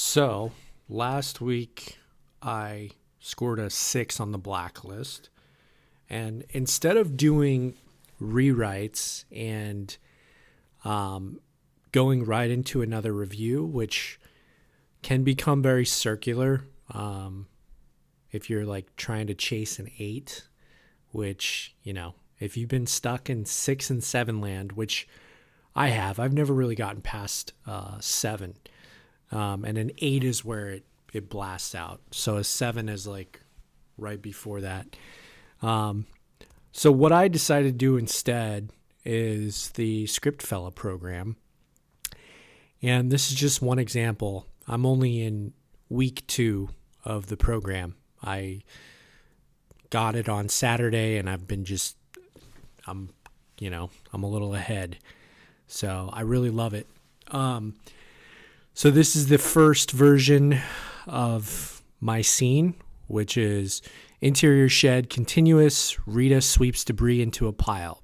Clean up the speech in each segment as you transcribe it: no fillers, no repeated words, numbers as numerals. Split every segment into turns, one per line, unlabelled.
So last week I scored a 6 on the blacklist. And instead of doing rewrites and going right into another review, which can become very circular if you're like trying to chase an 8, which, if you've been stuck in 6 and 7 land, which I've never really gotten past 7. And an 8 is where it blasts out. So a 7 is like right before that. So what I decided to do instead is the Script Fella program. And this is just one example. I'm only in week 2 of the program. I got it on Saturday and I've been I'm a little ahead. So I really love it. So this is the first version of my scene, which is interior shed continuous. Rita sweeps debris into a pile.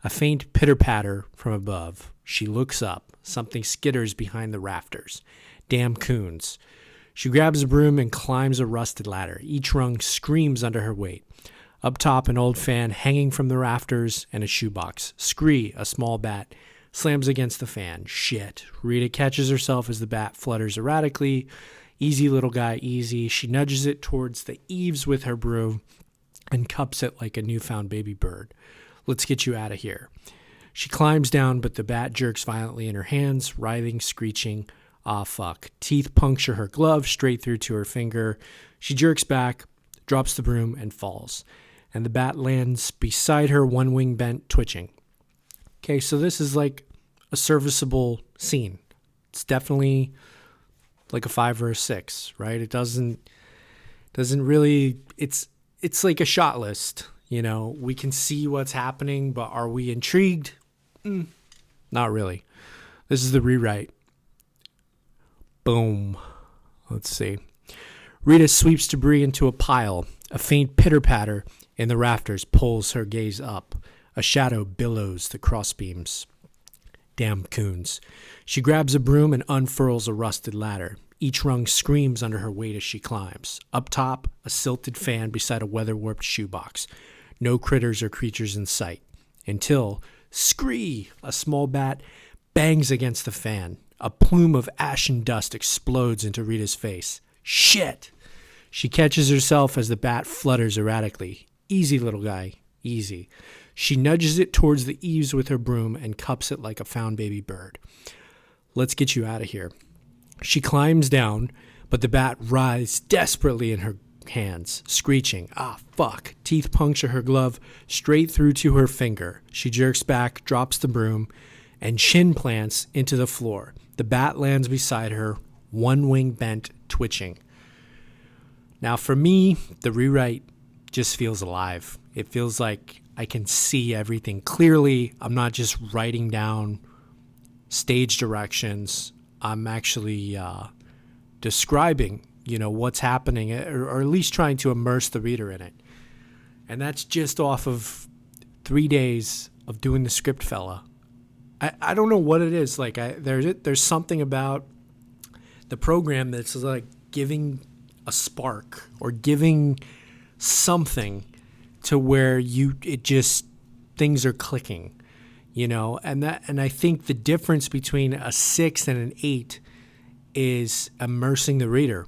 A faint pitter-patter from above. She looks up. Something skitters behind the rafters. Damn coons. She grabs a broom and climbs a rusted ladder. Each rung screams under her weight. Up top, an old fan hanging from the rafters and a shoebox. Scree, a small bat, slams against the fan. Shit. Rita catches herself as the bat flutters erratically. Easy, little guy, easy. She nudges it towards the eaves with her broom and cups it like a newfound baby bird. Let's get you out of here. She climbs down, but the bat jerks violently in her hands, writhing, screeching. Ah, fuck. Teeth puncture her glove straight through to her finger. She jerks back, drops the broom, and falls. And the bat lands beside her, one wing bent, twitching. Okay, so this is like a serviceable scene. It's definitely like a 5 or a 6, right? It doesn't really, it's like a shot list. We can see what's happening, but are we intrigued? Not really. This is the rewrite. Boom. Let's see. Rita sweeps debris into a pile. A faint pitter-patter in the rafters pulls her gaze up. A shadow billows the crossbeams. Damn coons. She grabs a broom and unfurls a rusted ladder. Each rung screams under her weight as she climbs. Up top, a silted fan beside a weather-warped shoebox. No critters or creatures in sight. Until, scree! A small bat bangs against the fan. A plume of ashen dust explodes into Rita's face. Shit! She catches herself as the bat flutters erratically. Easy, little guy. Easy. She nudges it towards the eaves with her broom and cups it like a found baby bird. Let's get you out of here. She climbs down, but the bat writhes desperately in her hands, screeching. Ah, fuck. Teeth puncture her glove straight through to her finger. She jerks back, drops the broom, and shin plants into the floor. The bat lands beside her, one wing bent, twitching. Now, for me, the rewrite just feels alive. It feels like I can see everything clearly. I'm not just writing down stage directions. I'm actually describing, what's happening, or at least trying to immerse the reader in it. And that's just off of 3 days of doing the Script Fella. I don't know what it is. Like there's something about the program that's like giving a spark or giving something to where things are clicking, and I think the difference between a 6 and an 8 is immersing the reader.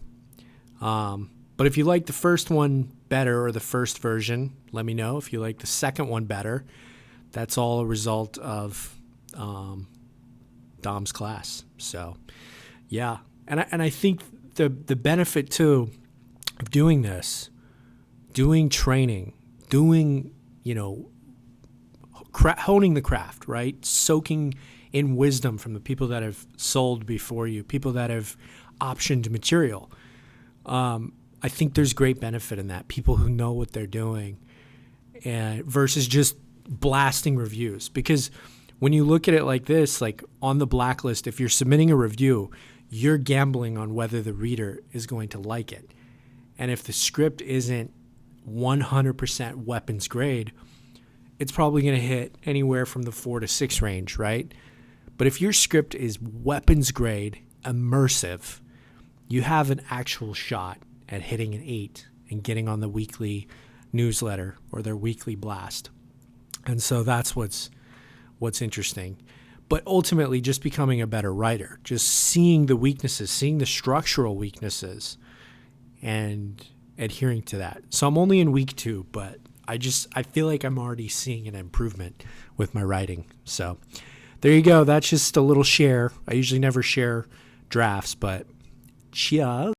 But if you like the first one better or the first version, let me know. If you like the second one better, that's all a result of Dom's class. So yeah. And I think the benefit too of doing this, doing training, doing, honing the craft, right? Soaking in wisdom from the people that have sold before you, people that have optioned material. I think there's great benefit in that. People who know what they're doing, and versus just blasting reviews. Because when you look at it like this, like on the blacklist, if you're submitting a review, you're gambling on whether the reader is going to like it. And if the script isn't 100% weapons grade, it's probably going to hit anywhere from the 4 to 6 range, right? But if your script is weapons grade, immersive, you have an actual shot at hitting an 8 and getting on the weekly newsletter or their weekly blast. And so that's what's interesting. But ultimately, just becoming a better writer, just seeing the weaknesses, seeing the structural weaknesses, and adhering to that. So I'm only in week 2, but I feel like I'm already seeing an improvement with my writing. So there you go. That's just a little share. I usually never share drafts, but cheers.